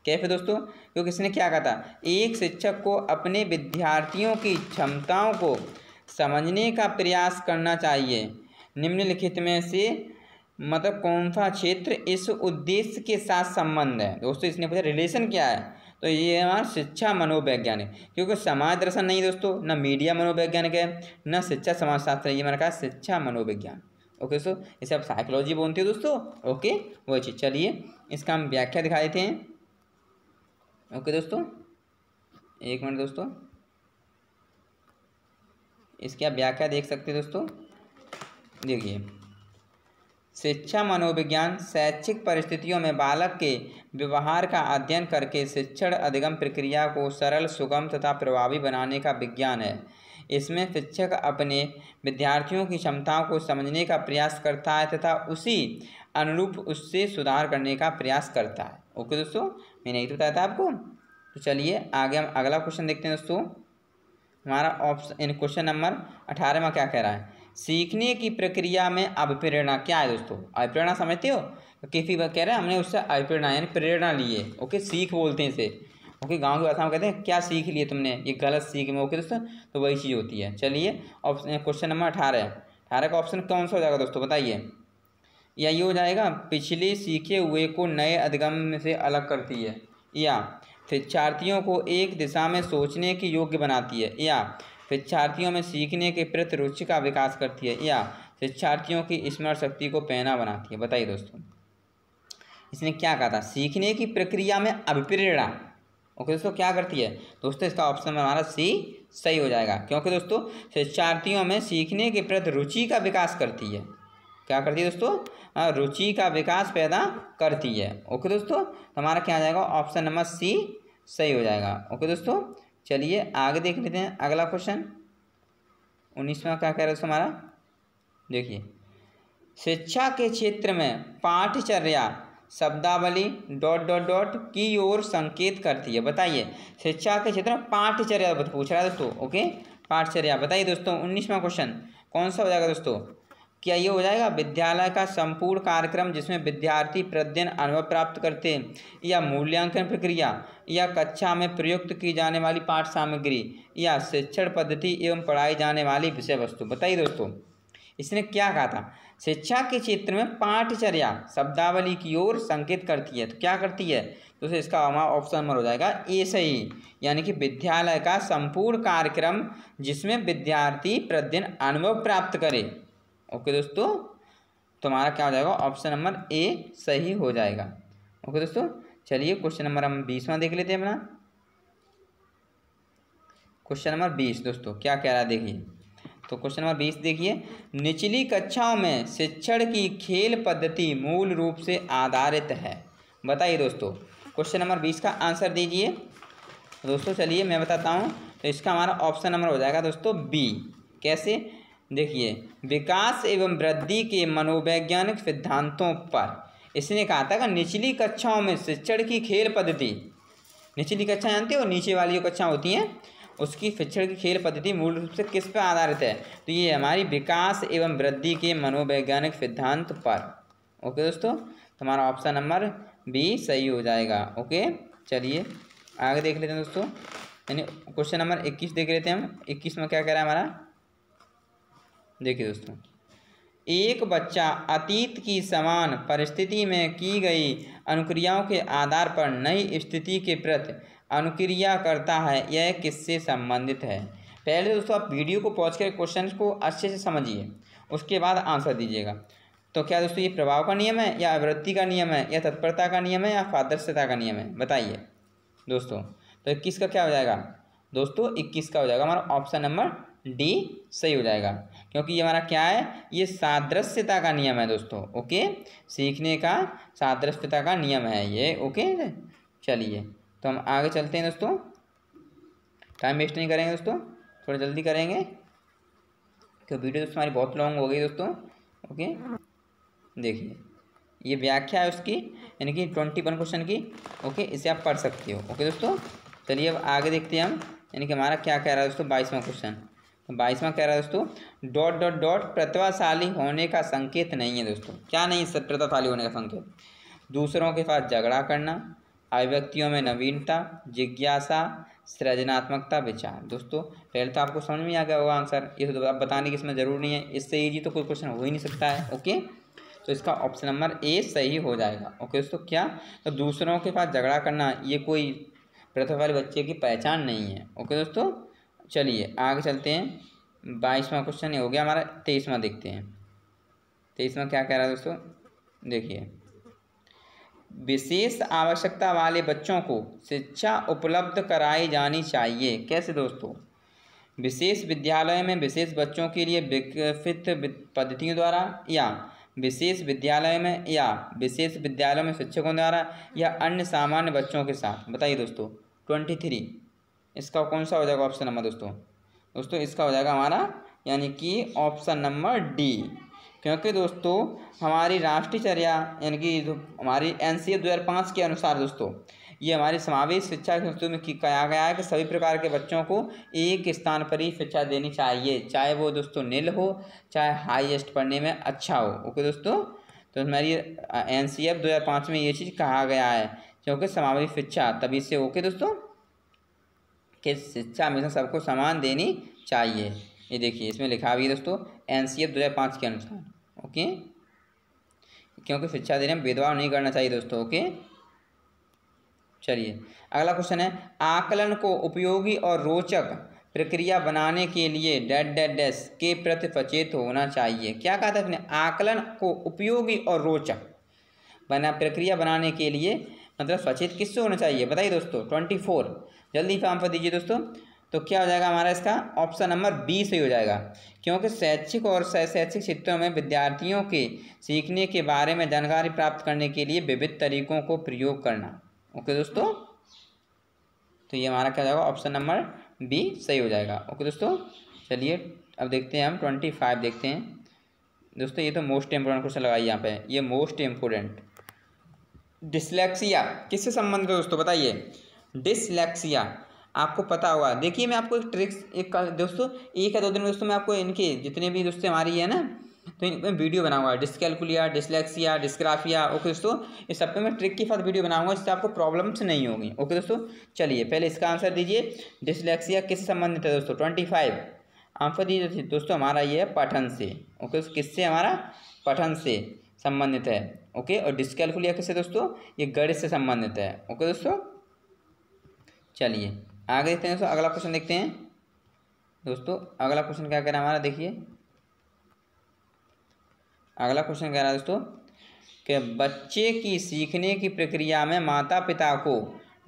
कैसे दोस्तों? क्योंकि इसने क्या कहा था, एक शिक्षक को अपने विद्यार्थियों की क्षमताओं को समझने का प्रयास करना चाहिए। निम्नलिखित में से मतलब कौन सा क्षेत्र इस उद्देश्य के साथ संबंध है? दोस्तों इसने पूछा रिलेशन क्या है, तो ये है हमारा शिक्षा मनोवैज्ञानिक, क्योंकि समाज दर्शन नहीं दोस्तों, न मीडिया मनोवैज्ञानिक है, न शिक्षा समाजशास्त्र है, ये मैंने कहा शिक्षा मनोविज्ञान। ओके दोस्तों, इसे आप साइकोलॉजी बोलते हो दोस्तों। ओके, वो चीज़। चलिए इसका हम व्याख्या दिखा देते हैं। ओके दोस्तों, एक मिनट दोस्तों, इसकी आप व्याख्या देख सकते हैं दोस्तों। देखिए, शिक्षा मनोविज्ञान शैक्षिक परिस्थितियों में बालक के व्यवहार का अध्ययन करके शिक्षण अधिगम प्रक्रिया को सरल, सुगम तथा प्रभावी बनाने का विज्ञान है। इसमें शिक्षक अपने विद्यार्थियों की क्षमताओं को समझने का प्रयास करता है तथा उसी अनुरूप उससे सुधार करने का प्रयास करता है। ओके दोस्तों, मैंने यही तो बताया था आपको। तो चलिए आगे हम अगला क्वेश्चन देखते हैं दोस्तों। हमारा ऑप्शन क्वेश्चन नंबर 18 में क्या कह रहा है, सीखने की प्रक्रिया में अभिप्रेरणा क्या है दोस्तों? अभिप्रेरणा समझते हो? तो किसी बात कह रहे हैं हमने उससे अभिप्रेरणा यानी प्रेरणा ली है। ओके, सीख बोलते हैं इसे। ओके, गांव की भाषा में कहते हैं क्या सीख लिए तुमने, ये गलत सीख में। ओके दोस्तों, तो वही चीज़ होती है। चलिए ऑप्शन क्वेश्चन नंबर 18 का ऑप्शन कौन सा हो जाएगा दोस्तों? बताइए। या ये हो जाएगा पिछले सीखे हुए को नए अधिगम से अलग करती है, या शिक्षार्थियों को एक दिशा में सोचने की योग्य बनाती है, या शिक्षार्थियों में सीखने के प्रति रुचि का विकास करती है, या शिक्षार्थियों की स्मरण शक्ति को पैना बनाती है। बताइए दोस्तों, इसने क्या कहा था, सीखने की प्रक्रिया में अभिप्रेरणा। ओके दोस्तों, क्या करती है दोस्तों? इसका ऑप्शन में हमारा सी सही हो जाएगा, क्योंकि दोस्तों शिक्षार्थियों में सीखने के प्रति रुचि का विकास करती है। क्या करती है दोस्तों? रुचि का विकास पैदा करती है। ओके दोस्तों, तो हमारा क्या आ जाएगा? ऑप्शन नंबर सी सही हो जाएगा। ओके दोस्तों, चलिए आगे देख लेते हैं अगला क्वेश्चन। 19वां क्या कह रहा है दोस्तों हमारा? देखिए, शिक्षा के क्षेत्र में पाठचर्या शब्दावली ... की ओर संकेत करती है। बताइए, शिक्षा के क्षेत्र में पाठचर्या पूछ रहा है दोस्तों। ओके, पाठचर्या। बताइए दोस्तों, 19वां क्वेश्चन कौन सा हो जाएगा दोस्तों? क्या ये हो जाएगा विद्यालय का संपूर्ण कार्यक्रम जिसमें विद्यार्थी प्रतिदिन अनुभव प्राप्त करते हैं, या मूल्यांकन प्रक्रिया, या कक्षा में प्रयुक्त की जाने वाली पाठ सामग्री, या शिक्षण पद्धति एवं पढ़ाई जाने वाली विषय वस्तु? बताइए दोस्तों, इसने क्या कहा था, शिक्षा के क्षेत्र में पाठचर्या शब्दावली की ओर संकेत करती है। तो क्या करती है दोस्तों? इसका हमारा ऑप्शन नंबर हो जाएगा ए सही, यानी कि विद्यालय का संपूर्ण कार्यक्रम जिसमें विद्यार्थी प्रतिदिन अनुभव प्राप्त करे। ओके दोस्तों, तो हमारा क्या हो जाएगा? ऑप्शन नंबर ए सही हो जाएगा। ओके दोस्तों, चलिए क्वेश्चन नंबर हम 20वां देख लेते हैं अपना। क्वेश्चन नंबर 20 दोस्तों क्या कह रहा है देखिए। तो क्वेश्चन नंबर 20 देखिए, निचली कक्षाओं में शिक्षण की खेल पद्धति मूल रूप से आधारित है। बताइए दोस्तों, क्वेश्चन नंबर 20 का आंसर दीजिए दोस्तों। चलिए मैं बताता हूँ। तो इसका हमारा ऑप्शन नंबर हो जाएगा दोस्तों बी। कैसे? देखिए, विकास एवं वृद्धि के मनोवैज्ञानिक सिद्धांतों पर इसने कहा था कि निचली कक्षाओं में शिक्षण की खेल पद्धति, निचली कक्षा जानते हो, नीचे वाली जो कक्षा होती हैं उसकी शिक्षण की खेल पद्धति मूल रूप से किस पर आधारित है? तो ये हमारी विकास एवं वृद्धि के मनोवैज्ञानिक सिद्धांत पर। ओके दोस्तों, तो हमारा ऑप्शन नंबर बी सही हो जाएगा। ओके, चलिए आगे देख लेते हैं दोस्तों, यानी क्वेश्चन नंबर 21 देख लेते हैं हम। 21 में क्या कह रहा है हमारा? देखिए दोस्तों, एक बच्चा अतीत की समान परिस्थिति में की गई अनुक्रियाओं के आधार पर नई स्थिति के प्रति अनुक्रिया करता है, यह किससे संबंधित है? पहले दोस्तों आप वीडियो को पॉज कर क्वेश्चन को अच्छे से समझिए, उसके बाद आंसर दीजिएगा। तो क्या दोस्तों ये प्रभाव का नियम है, या आवृत्ति का नियम है, या तत्परता का नियम है, या सादृश्यता का नियम है? बताइए दोस्तों। तो 21 का क्या हो जाएगा दोस्तों? 21 का हो जाएगा हमारा ऑप्शन नंबर डी सही हो जाएगा, क्योंकि ये हमारा क्या है, ये सादृश्यता का नियम है दोस्तों। ओके, सीखने का सादृश्यता का नियम है ये। ओके, चलिए तो हम आगे चलते हैं दोस्तों, टाइम वेस्ट नहीं करेंगे दोस्तों, थोड़ा जल्दी करेंगे क्योंकि वीडियो दोस्तों हमारी बहुत लॉन्ग हो गई दोस्तों। ओके, देखिए ये व्याख्या है उसकी, यानी कि 21 क्वेश्चन की। ओके, इसे आप पढ़ सकते हो। ओके दोस्तों, चलिए अब आगे देखते हैं हम, यानी कि हमारा क्या कह रहा है दोस्तों 22वां क्वेश्चन। तो 22वां कह रहा है दोस्तों डॉट डॉट डॉट प्रतिभाशाली होने का संकेत नहीं है दोस्तों। क्या नहीं है प्रतिभाशाली होने का संकेत? दूसरों के साथ झगड़ा करना, अभिव्यक्तियों में नवीनता, जिज्ञासा, सृजनात्मकता, विचार। दोस्तों पहले तो आपको समझ में आ गया होगा आंसर, ये तो आप बताने की इसमें ज़रूर नहीं है, इससे ईजी तो कोई क्वेश्चन हो ही नहीं सकता है। ओके, तो इसका ऑप्शन नंबर ए सही हो जाएगा। ओके दोस्तों, क्या तो दूसरों के साथ झगड़ा करना ये कोई प्रतिभा वाले बच्चे की पहचान नहीं है। ओके दोस्तों, चलिए आगे चलते हैं। 22वां क्वेश्चन ये हो गया हमारा। 23वां देखते हैं। 23वां क्या कह रहा है दोस्तों, देखिए विशेष आवश्यकता वाले बच्चों को शिक्षा उपलब्ध कराई जानी चाहिए। कैसे दोस्तों? विशेष विद्यालय में विशेष बच्चों के लिए विकसित पद्धतियों द्वारा, या विशेष विद्यालय में, या विशेष विद्यालयों में शिक्षकों द्वारा, या अन्य सामान्य बच्चों के साथ। बताइए दोस्तों 23 इसका कौन सा हो जाएगा ऑप्शन नंबर दोस्तों? दोस्तों इसका हो जाएगा हमारा यानी कि ऑप्शन नंबर डी, क्योंकि दोस्तों हमारी राष्ट्रीयचर्या यानी कि जो हमारी NCF 2005 के अनुसार दोस्तों ये हमारी समावेश शिक्षा की संस्कृति में कहा गया है कि सभी प्रकार के बच्चों को एक स्थान पर ही शिक्षा देनी चाहिए, चाहे वो दोस्तों नील हो, चाहे हाईएस्ट पढ़ने में अच्छा हो। ओके दोस्तों, तो हमारी NCF 2005 में ये चीज़ कहा गया है, क्योंकि समावेश शिक्षा तभी से। ओके दोस्तों, कि शिक्षा हमेशा सबको समान देनी चाहिए। ये देखिए इसमें लिखा भी है दोस्तों NCF 2005 के अनुसार। ओके, क्योंकि शिक्षा देने में भेदभाव नहीं करना चाहिए दोस्तों। ओके, चलिए अगला क्वेश्चन है आकलन को उपयोगी और रोचक प्रक्रिया बनाने के लिए डैट डैट डैश के प्रति सचेत होना चाहिए। क्या कहा था अपने? आकलन को उपयोगी और रोचक प्रक्रिया बनाने के लिए मतलब सचेत किससे होना चाहिए? बताइए दोस्तों 24 जल्दी फॉर्म पर दीजिए दोस्तों। तो क्या हो जाएगा हमारा इसका ऑप्शन नंबर बी सही हो जाएगा, क्योंकि शैक्षिक और शैक्षिक क्षेत्रों में विद्यार्थियों के सीखने के बारे में जानकारी प्राप्त करने के लिए विविध तरीकों को प्रयोग करना। ओके दोस्तों, तो ये हमारा क्या हो जाएगा ऑप्शन नंबर बी सही हो जाएगा। ओके दोस्तों, चलिए अब देखते हैं हम 25 देखते हैं दोस्तों। ये तो मोस्ट इम्पोर्टेंट क्वेश्चन लगाइए यहाँ पे, ये मोस्ट इम्पोर्टेंट। डिसलेक्सिया किससे संबंधित है दोस्तों? बताइए डिसलेक्सिया आपको पता होगा। देखिए मैं आपको एक ट्रिक्स दोस्तों 1 या 2 दिन में दोस्तों मैं आपको इनके जितने भी दोस्तों हमारी है ना तो इन पर वीडियो बनाऊंगा। Dyscalculia, dyslexia, dysgraphia. ओके दोस्तों, इस सब पे मैं ट्रिक के साथ वीडियो बनाऊंगा जिससे आपको प्रॉब्लम्स नहीं होगी। ओके दोस्तों, चलिए पहले इसका आंसर दीजिए। डिसलेक्सिया किससे संबंधित है दोस्तों? 25 आंसर दीजिए दोस्तों। हमारा ये है पठन से। ओके, किससे? हमारा पठन से संबंधित है। ओके, और डिस्कैलकुलिया किससे दोस्तों? ये गणित से संबंधित है। ओके दोस्तों, चलिए आगे देखते हैं दोस्तों। अगला क्वेश्चन देखते हैं दोस्तों। अगला क्वेश्चन क्या कह रहा है हमारा? देखिए अगला क्वेश्चन कह रहा है दोस्तों कि बच्चे की सीखने की प्रक्रिया में माता पिता को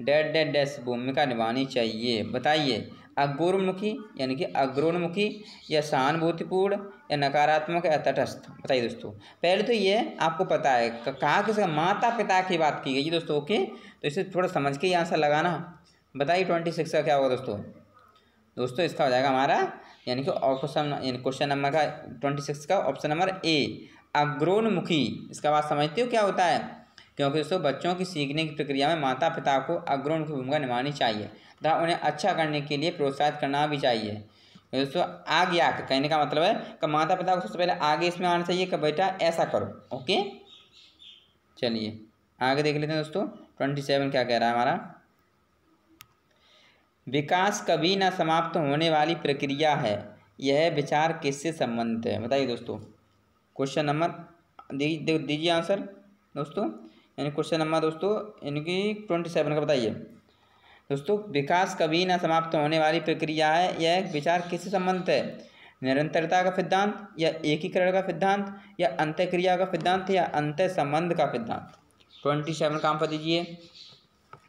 डैट डैट डैश भूमिका निभानी चाहिए। बताइए अग्रोन्मुखी यानी कि अग्रोन्मुखी, या सहानुभूतिपूर्ण, या नकारात्मक, या तटस्थ। बताइए दोस्तों। पहले तो ये आपको पता है कहा कि माता पिता की बात की गई दोस्तों। ओके, तो इसे थोड़ा समझ के ही आंसर लगाना। बताइए 26 का क्या होगा दोस्तों? दोस्तों इसका हो जाएगा हमारा यानी कि क्वेश्चन नंबर का 26 का ऑप्शन नंबर ए अग्रोन्मुखी। इसका बात समझते हो क्या होता है? क्योंकि दोस्तों बच्चों की सीखने की प्रक्रिया में माता पिता को अग्रोन्मुखी भूमिका निभानी चाहिए तथा उन्हें अच्छा करने के लिए प्रोत्साहित करना भी चाहिए। दोस्तों आगे आकर कहने का मतलब है कि माता पिता को सबसे पहले आगे इसमें आना चाहिए कि बेटा ऐसा करो। ओके, चलिए आगे देख लेते हैं दोस्तों। 27 क्या कह रहा है हमारा? विकास कभी न समाप्त होने वाली प्रक्रिया है, यह विचार किससे संबंधित है? बताइए दोस्तों। क्वेश्चन नंबर दीजिए आंसर दोस्तों, यानी क्वेश्चन नंबर दोस्तों यानी कि 27 का बताइए दोस्तों। विकास कभी न समाप्त होने वाली प्रक्रिया है, यह विचार किससे संबंधित है? निरंतरता का सिद्धांत, या एकीकरण का सिद्धांत, या अंतःक्रिया का सिद्धांत, या अंतः संबंध का सिद्धांत। 27 काम पर दीजिए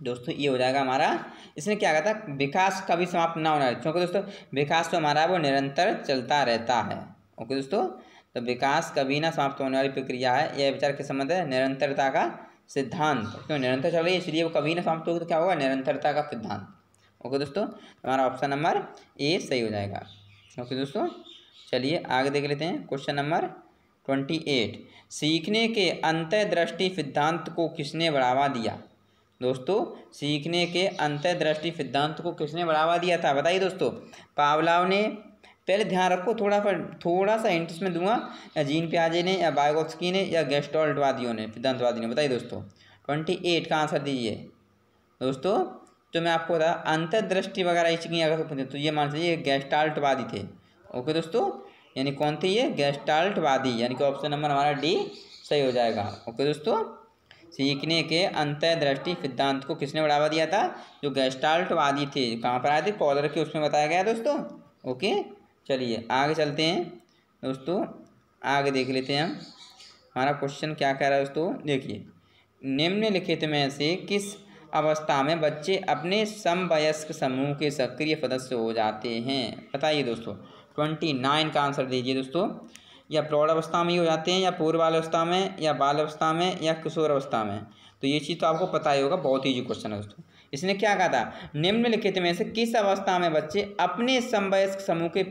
दोस्तों। ये हो जाएगा हमारा, इसने क्या कहा था? विकास कभी समाप्त ना होना, क्योंकि दोस्तों विकास तो हमारा वो निरंतर चलता रहता है। ओके दोस्तों, तो विकास कभी ना समाप्त होने वाली प्रक्रिया है, यह विचार के संबंध है निरंतरता का सिद्धांत। क्यों निरंतर चल रही है इसलिए वो कभी ना समाप्त होगी, तो क्या होगा? निरंतरता का सिद्धांत। ओके दोस्तों, हमारा ऑप्शन नंबर ए सही हो जाएगा। ओके दोस्तों, चलिए आगे देख लेते हैं। क्वेश्चन नंबर 28 सीखने के अंतर्दृष्टि सिद्धांत को किसने बढ़ावा दिया। दोस्तों सीखने के अंतर्दृष्टि सिद्धांत को किसने बढ़ावा दिया था, बताइए दोस्तों। पावलोव ने, पहले ध्यान रखो, थोड़ा सा हिंट इसमें दूंगा, या जीन पियाजे ने, या वाइगोत्स्की ने, या गेस्टाल्टवादियों ने, सिद्धांतवादी ने, बताइए दोस्तों। 28 का आंसर दीजिए दोस्तों। तो मैं आपको बता, अंतर्दृष्टि वगैरह ये चीज़ें अगर तो ये मान लीजिए गेस्टाल्टवादी थे। ओके दोस्तों, यानी कौन थे ये, गेस्टाल्टवादी, यानी कि ऑप्शन नंबर हमारा डी सही हो जाएगा। ओके दोस्तों, सीखने के अंतर्दृष्टि सिद्धांत को किसने बढ़ावा दिया था, जो गेस्टाल्टवादी थे। कहाँ पर आए थे, कॉलर के उसमें बताया गया दोस्तों। ओके चलिए आगे चलते हैं दोस्तों, आगे देख लेते हैं हम हमारा क्वेश्चन क्या कह रहा है दोस्तों। देखिए, निम्नलिखित में से किस अवस्था में बच्चे अपने समवयस्क समूह के सक्रिय सदस्य हो जाते हैं, बताइए दोस्तों। 29 का आंसर दीजिए दोस्तों। या प्रौढ़ अवस्था में ही हो जाते हैं, या पूर्व बाल अवस्था में, या बाल अवस्था में, या किशोर अवस्था में। तो ये चीज़ तो आपको पता ही होगा, बहुत ईजी क्वेश्चन है दोस्तों। इसने क्या कहा था, निम्नलिखित में से किस अवस्था में बच्चे अपने समवयस्क समूह के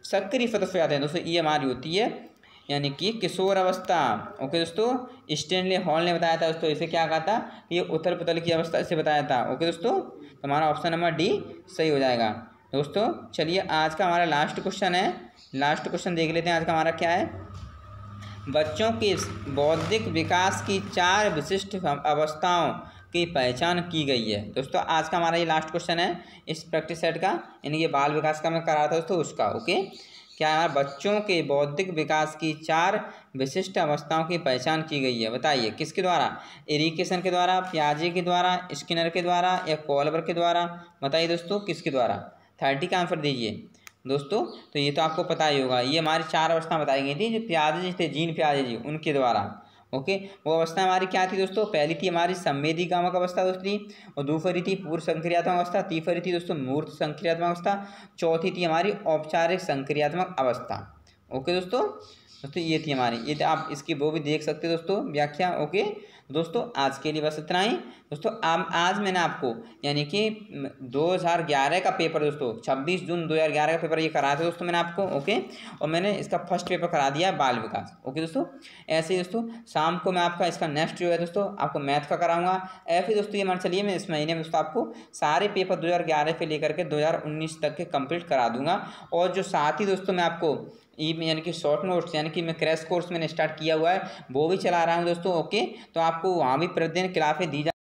सक्रिय सदस्य हो जाते हैं। दोस्तों ये हमारी होती है यानी कि किशोर अवस्था। ओके दोस्तों, स्टैनले हॉल ने बताया था दोस्तों, इसे क्या कहा था, ये उथल पुथल की अवस्था इसे बताया था। ओके दोस्तों, तो हमारा ऑप्शन नंबर डी सही हो जाएगा दोस्तों। चलिए आज का हमारा लास्ट क्वेश्चन है, लास्ट क्वेश्चन देख लेते हैं आज का हमारा क्या है। बच्चों के बौद्धिक विकास की 4 विशिष्ट अवस्थाओं की पहचान की गई है। दोस्तों आज का हमारा ये लास्ट क्वेश्चन है इस प्रैक्टिस सेट का, यानी ये बाल विकास का मैं करा था दोस्तों उसका। ओके, क्या है, बच्चों के बौद्धिक विकास की 4 विशिष्ट अवस्थाओं की पहचान की गई है, बताइए किसके द्वारा, एरिकेसन के द्वारा, पियाजे के द्वारा, स्किनर के द्वारा, या कोलबर के द्वारा, बताइए दोस्तों किसके द्वारा। 30 का आंसर दीजिए दोस्तों। तो ये तो आपको पता ही होगा, ये हमारी 4 अवस्था बताई गई थी, जो पियाजे जी थे, जीन पियाजे जी, उनके द्वारा। ओके, वो अवस्था हमारी क्या थी दोस्तों, पहली थी हमारी संवेदीगामक अवस्था दोस्तों, और दूसरी थी पूर्व संक्रियात्मक अवस्था, तीसरी थी दोस्तों मूर्त संक्रियात्मक अवस्था, चौथी थी हमारी औपचारिक संक्रियात्मक अवस्था। ओके दोस्तों ये थी हमारी, ये आप इसकी वो भी देख सकते हो दोस्तों व्याख्या। ओके दोस्तों, आज के लिए बस इतना ही दोस्तों। आज मैंने आपको यानी कि 2011 का पेपर दोस्तों, 26 जून 2011 का पेपर ये कराया था दोस्तों मैंने आपको। ओके, और मैंने इसका फर्स्ट पेपर करा दिया बाल विकास। ओके दोस्तों, ऐसे ही दोस्तों शाम को मैं आपका इसका नेक्स्ट जो है दोस्तों आपको मैथ का कराऊंगा। ऐसे दोस्तों ये मान चलिए मैं इस महीने में दोस्तों आपको सारे पेपर 2011 से लेकर के 2019 तक के कंप्लीट करा दूंगा। और जो साथ ही दोस्तों मैं आपको यानी कि शॉर्ट नोट्स, यानी कि मैं क्रैश कोर्स मैंने स्टार्ट किया हुआ है, वो भी चला रहा हूँ दोस्तों। ओके, तो आपको वहाँ भी प्रतिदिन क्लासें दी